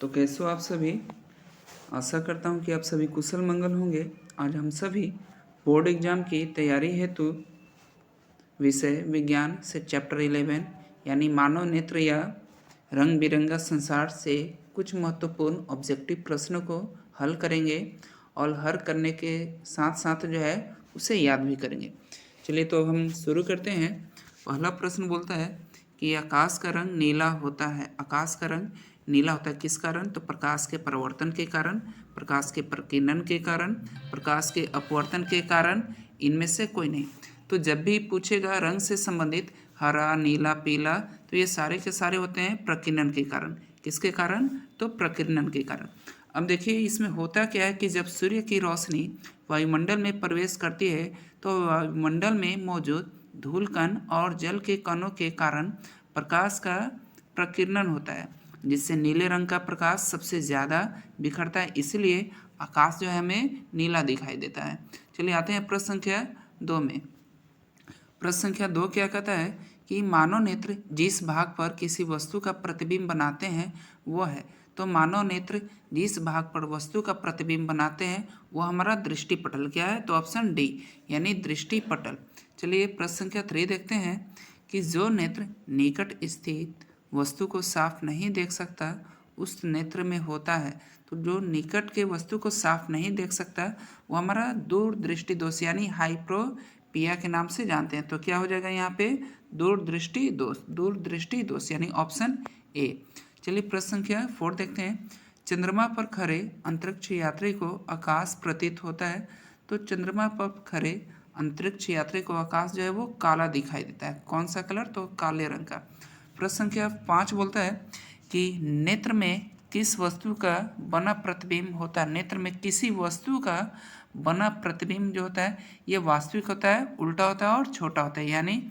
तो कैसे हो आप सभी। आशा करता हूँ कि आप सभी कुशल मंगल होंगे। आज हम सभी बोर्ड एग्जाम की तैयारी हेतु विषय विज्ञान से चैप्टर 11 यानी मानव नेत्र या रंग बिरंगा संसार से कुछ महत्वपूर्ण ऑब्जेक्टिव प्रश्नों को हल करेंगे और हल करने के साथ साथ जो है उसे याद भी करेंगे। चलिए तो हम शुरू करते हैं। पहला प्रश्न बोलता है कि आकाश का रंग नीला होता है। आकाश का रंग नीला होता है किस कारण? तो प्रकाश के परावर्तन के कारण, प्रकाश के प्रकीर्णन के कारण, प्रकाश के अपवर्तन के कारण, इनमें से कोई नहीं। तो जब भी पूछेगा रंग से संबंधित हरा, नीला, पीला, तो ये सारे के सारे होते हैं प्रकीर्णन के कारण। किसके कारण? तो प्रकीर्णन के कारण। अब देखिए इसमें होता क्या है कि जब सूर्य की रोशनी वायुमंडल में प्रवेश करती है तो वायुमंडल में मौजूद धूल कण और जल के कणों के कारण प्रकाश का प्रकीर्णन होता है, जिससे नीले रंग का प्रकाश सबसे ज़्यादा बिखरता है। इसलिए आकाश जो है हमें नीला दिखाई देता है। चलिए आते हैं प्रश्न संख्या 2 में। प्रश्न संख्या 2 क्या कहता है कि मानव नेत्र जिस भाग पर किसी वस्तु का प्रतिबिंब बनाते हैं वह है। तो मानव नेत्र जिस भाग पर वस्तु का प्रतिबिंब बनाते हैं वो हमारा दृष्टिपटल क्या है? तो ऑप्शन डी यानी दृष्टिपटल। चलिए प्रश्न संख्या 3 देखते हैं कि जो नेत्र निकट स्थित वस्तु को साफ नहीं देख सकता उस नेत्र में होता है। तो जो निकट के वस्तु को साफ नहीं देख सकता वो हमारा दूरदृष्टि दोष यानी हाइप्रोपिया के नाम से जानते हैं। तो क्या हो जाएगा यहाँ पे? दूरदृष्टि दोष। दूरदृष्टि दोष यानी ऑप्शन ए। चलिए प्रश्न संख्या 4 देखते हैं। चंद्रमा पर खड़े अंतरिक्ष यात्री को आकाश प्रतीत होता है। तो चंद्रमा पर खड़े अंतरिक्ष यात्री को आकाश जो है वो काला दिखाई देता है। कौन सा कलर? तो काले रंग का। प्रश्न संख्या 5 बोलता है कि नेत्र में किस वस्तु का बना प्रतिबिंब होता है। नेत्र में किसी वस्तु का बना प्रतिबिंब जो होता है ये वास्तविक होता है, उल्टा होता है और छोटा होता है। यानी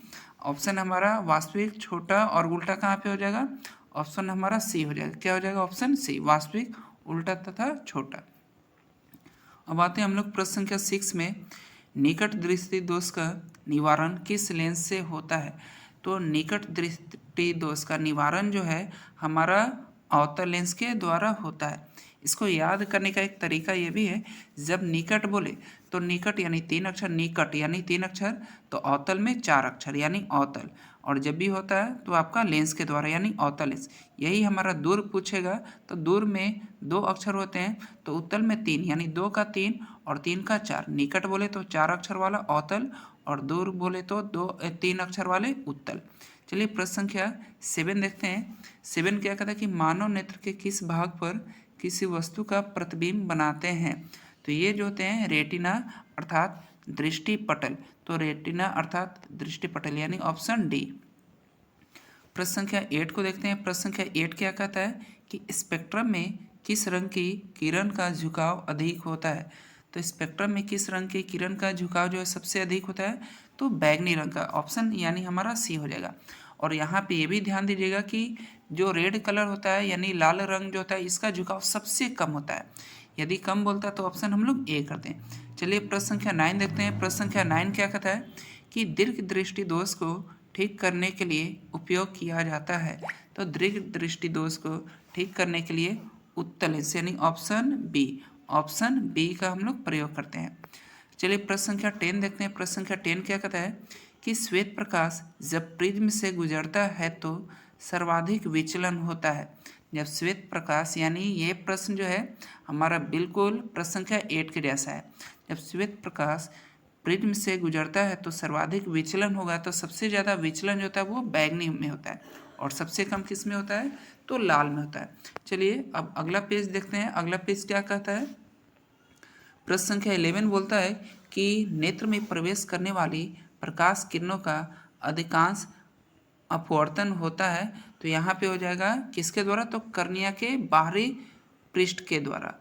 ऑप्शन हमारा वास्तविक, छोटा और उल्टा कहाँ पे हो जाएगा? ऑप्शन हमारा सी हो जाएगा। क्या हो जाएगा? ऑप्शन सी, वास्तविक, उल्टा तथा छोटा। अब आते हैं हम लोग प्रश्न संख्या 6 में। निकट दृष्टि दोष का निवारण किस लेंस से होता है? तो निकट दृष्टि दोष का निवारण जो है हमारा अवतल लेंस के द्वारा होता है। इसको याद करने का एक तरीका ये भी है, जब निकट बोले तो निकट यानी 3 अक्षर, निकट यानी 3 अक्षर, तो अवतल में 4 अक्षर यानी अवतल, और जब भी होता है तो आपका लेंस के द्वारा यानी अवतल लेंस। यही हमारा दूर पूछेगा तो दूर में 2 अक्षर होते हैं, तो उत्तल में 3 यानी 2 का 3 और 3 का 4। निकट बोले तो 4 अक्षर वाला अवतल और दूर बोले तो 3 अक्षर वाले उत्तल। चलिए प्रश्न संख्या 7 देखते हैं। 7 क्या कहता है कि मानव नेत्र के किस भाग पर किसी वस्तु का प्रतिबिंब बनाते हैं? तो ये जो होते हैं रेटिना अर्थात दृष्टिपटल। तो रेटिना अर्थात दृष्टिपटल यानी ऑप्शन डी। प्रश्न संख्या 8 को देखते हैं। प्रश्न संख्या 8 क्या कहता है कि स्पेक्ट्रम में किस रंग की किरण का झुकाव अधिक होता है? तो स्पेक्ट्रम में किस रंग की किरण का झुकाव जो है सबसे अधिक होता है? तो बैगनी रंग का। ऑप्शन यानी हमारा सी हो जाएगा। और यहाँ पे ये भी ध्यान दीजिएगा कि जो रेड कलर होता है यानी लाल रंग जो होता है इसका झुकाव सबसे कम होता है। यदि कम बोलता है तो ऑप्शन हम लोग ए करते हैं। चलिए प्रश्न संख्या 9 देखते हैं। प्रश्न संख्या 9 क्या कहता है कि दीर्घ दृष्टि दोष को ठीक करने के लिए उपयोग किया जाता है। तो दीर्घ दृष्टि दोष को ठीक करने के लिए उत्तल लेंस यानी ऑप्शन बी, ऑप्शन बी का हम लोग प्रयोग करते हैं। चलिए प्रश्न संख्या 10 देखते हैं। प्रश्न संख्या 10 क्या कहता है कि श्वेत प्रकाश जब प्रिज्म से गुजरता है तो सर्वाधिक विचलन होता है। जब श्वेत प्रकाश यानी ये प्रश्न जो है हमारा बिल्कुल प्रश्न संख्या 8 के जैसा है। जब श्वेत प्रकाश प्रिज्म से गुजरता है तो सर्वाधिक विचलन होगा। तो सबसे ज़्यादा विचलन जो होता है वो बैगनी में होता है और सबसे कम किस में होता है? तो लाल में होता है। चलिए अब अगला पेज देखते हैं। अगला पेज क्या कहता है? प्रश्न संख्या 11 बोलता है कि नेत्र में प्रवेश करने वाली प्रकाश किरणों का अधिकांश अपवर्तन होता है। तो यहाँ पे हो जाएगा किसके द्वारा? तो कर्निया के बाहरी पृष्ठ के द्वारा।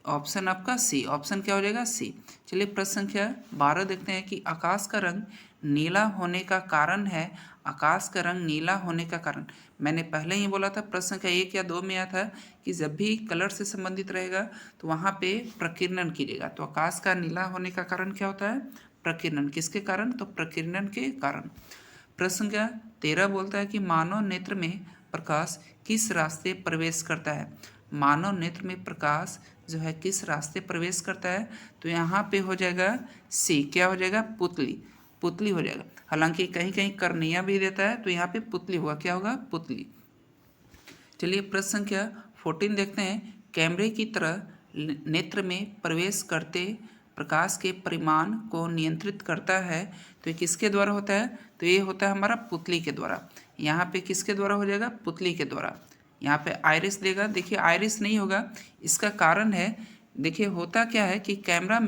ऑप्शन आपका सी, ऑप्शन क्या हो जाएगा? सी। चलिए प्रश्न संख्या 12 देखते हैं कि आकाश का रंग नीला होने का कारण है। आकाश का रंग नीला होने का कारण मैंने पहले ही बोला था, प्रश्न संख्या 1 या 2 में आया था कि जब भी कलर से संबंधित रहेगा तो वहाँ पे प्रकीर्णन कीजिएगा। तो आकाश का नीला होने का कारण क्या होता है? प्रकीर्णन। किसके कारण? तो प्रकीर्णन के कारण। प्रश्न संख्या 13 बोलता है कि मानव नेत्र में प्रकाश किस रास्ते प्रवेश करता है? मानव नेत्र में प्रकाश जो है किस रास्ते प्रवेश करता है, तो यहाँ पे हो जाएगा सी, क्या हो जाएगा, पुतली, पुतली हो जाएगा। हालांकि कहीं कहीं कर्निया भी देता है, तो यहाँ पे पुतली होगा, क्या होगा, पुतली। चलिए प्रश्न संख्या 14 देखते हैं। कैमरे की तरह नेत्र में प्रवेश करते प्रकाश के परिमाण को नियंत्रित करता है, तो ये किसके द्वारा होता है, तो ये होता है हमारा पुतली के द्वारा। यहाँ पे किसके द्वारा हो जाएगा, पुतली के द्वारा। यहाँ पे आइरिस देगा, देखिए आइरिस नहीं होगा, इसका कारण है, देखिए होता क्या है कि कैमरा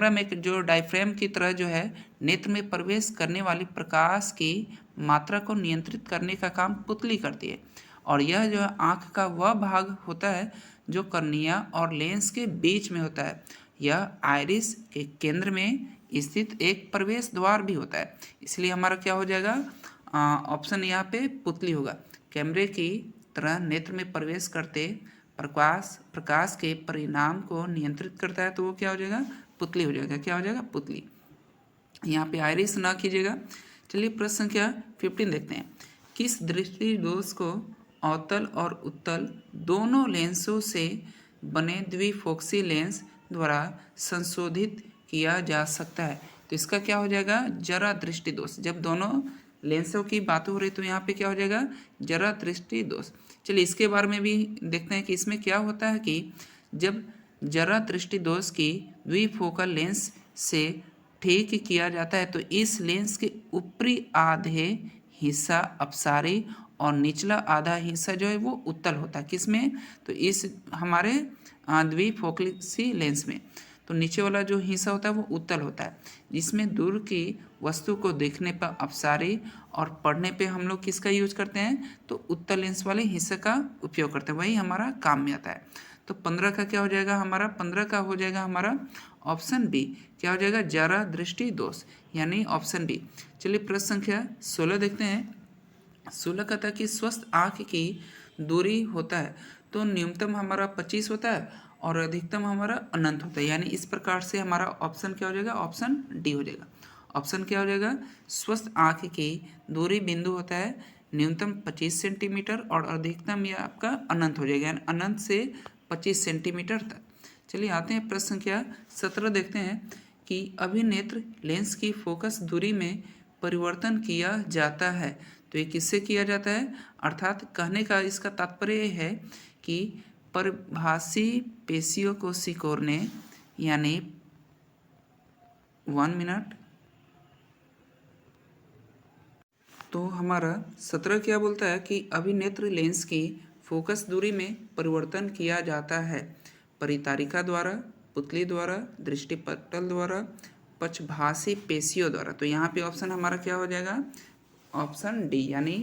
में जो डायफ्रेम की तरह जो है नेत्र में प्रवेश करने वाली प्रकाश की मात्रा को नियंत्रित करने का काम पुतली करती है। और यह जो आँख का वह भाग होता है जो कर्निया और लेंस के बीच में होता है। यह आइरिस के केंद्र में स्थित एक प्रवेश द्वार भी होता है। इसलिए हमारा क्या हो जाएगा, ऑप्शन यहाँ पे पुतली होगा। कैमरे की तरह नेत्र में प्रवेश करते प्रकाश के परिणाम को नियंत्रित करता है, तो वो क्या हो जाएगा, पुतली हो जाएगा, क्या हो जाएगा, पुतली। यहाँ पे आइरिस ना कीजिएगा। चलिए प्रश्न संख्या 15 देखते हैं। किस दृष्टि दोष को अवतल और उत्तल दोनों लेंसों से बने द्विफोक्सी लेंस द्वारा संशोधित किया जा सकता है, तो इसका क्या हो जाएगा, जरा दृष्टि दोष। जब दोनों लेंसों की बात हो रही तो यहाँ पे क्या हो जाएगा, जरा दृष्टि दोष। चलिए इसके बारे में भी देखते हैं कि इसमें क्या होता है कि जब जरा दृष्टि दोष की द्विफोकल लेंस से ठीक किया जाता है, तो इस लेंस के ऊपरी आधे हिस्सा अपसारी और निचला आधा हिस्सा जो है वो उत्तल होता है। किसमें, तो इस हमारे द्विफोकसी लेंस में, तो नीचे वाला जो हिस्सा होता है वो उत्तल होता है, जिसमें दूर की वस्तु को देखने पर अपसारी और पढ़ने पे हम लोग किसका यूज करते हैं, तो उत्तल लेंस वाले हिस्से का उपयोग करते हैं, वही हमारा काम में आता है। तो 15 का क्या हो जाएगा हमारा, 15 का हो जाएगा हमारा ऑप्शन बी, क्या हो जाएगा, जरा दृष्टि दोष, यानी ऑप्शन बी। चलिए प्रश्न संख्या 16 देखते हैं। 16 कहता है कि स्वस्थ आँख की दूरी होता है तो न्यूनतम हमारा 25 होता है और अधिकतम हमारा अनंत होता है, यानी इस प्रकार से हमारा ऑप्शन क्या हो जाएगा, ऑप्शन डी हो जाएगा। ऑप्शन क्या हो जाएगा, स्वस्थ आँख की दूरी बिंदु होता है न्यूनतम 25 सेंटीमीटर और अधिकतम यह आपका अनंत हो जाएगा, यानी अनंत से 25 सेंटीमीटर तक। चलिए आते हैं प्रश्न संख्या 17 देखते हैं कि अभिनेत्र लेंस की फोकस दूरी में परिवर्तन किया जाता है, तो ये किससे किया जाता है, अर्थात कहने का इसका तात्पर्य है कि परिभाषी पेशियों को सिकोड़ने, यानी 1 मिनट, तो हमारा 17 क्या बोलता है कि अभिनेत्र लेंस की फोकस दूरी में परिवर्तन किया जाता है परितारिका द्वारा, पुतली द्वारा, दृष्टिपटल द्वारा, पक्षभाषी पेशियों द्वारा। तो यहाँ पे ऑप्शन हमारा क्या हो जाएगा, ऑप्शन डी, यानी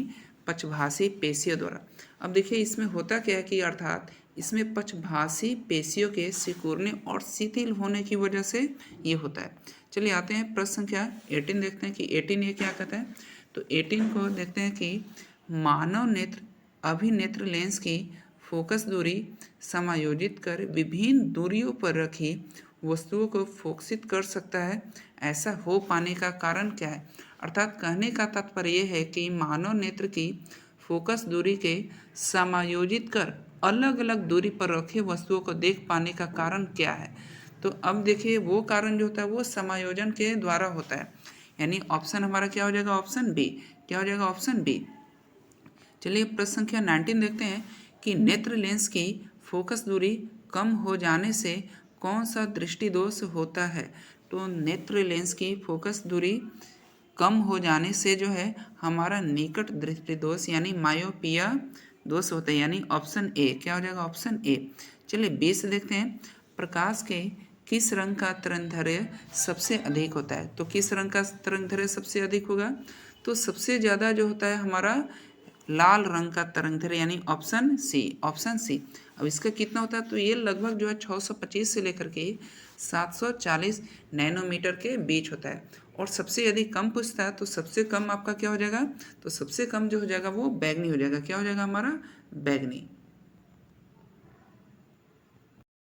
पक्षभाषी पेशियों द्वारा। अब देखिए इसमें होता क्या है कि अर्थात इसमें पक्षभाषी पेशियों के सिकुड़ने और शिथिल होने की वजह से ये होता है। चलिए आते हैं प्रश्न संख्या 18 देखते हैं कि 18 ये क्या कहता है, तो 18 को देखते हैं कि मानव नेत्र अभिनेत्र लेंस की फोकस दूरी समायोजित कर विभिन्न दूरियों पर रखी वस्तुओं को फोकसित कर सकता है, ऐसा हो पाने का कारण क्या है। अर्थात कहने का तात्पर्य यह है कि मानव नेत्र की फोकस दूरी के समायोजित कर अलग अलग दूरी पर रखे वस्तुओं को देख पाने का कारण क्या है। तो अब देखिए वो कारण जो होता है वो समायोजन के द्वारा होता है, यानी ऑप्शन हमारा क्या हो जाएगा, ऑप्शन बी, क्या हो जाएगा, ऑप्शन बी। चलिए प्रश्न संख्या 19 देखते हैं कि नेत्र लेंस की फोकस दूरी कम हो जाने से कौन सा दृष्टि दोष होता है। तो नेत्र लेंस की फोकस दूरी कम हो जाने से जो है हमारा निकट दृष्टि दोष यानी मायोपिया दोष होता है, यानी ऑप्शन ए, क्या हो जाएगा, ऑप्शन ए। चलिए 20 देखते हैं। प्रकाश के किस रंग का तरंगदैर्घ्य सबसे अधिक होता है, तो किस रंग का तरंगदैर्घ्य सबसे अधिक होगा, तो सबसे ज़्यादा जो होता है हमारा लाल रंग का तरंगदैर्घ्य, यानी ऑप्शन सी, ऑप्शन सी। अब इसका कितना होता है, तो ये लगभग जो है 625 से लेकर के 740 नैनोमीटर के बीच होता है। और सबसे यदि कम पूछता है तो सबसे कम आपका क्या हो जाएगा, तो सबसे कम जो हो जाएगा वो बैगनी हो जाएगा, क्या हो जाएगा हमारा, बैगनी।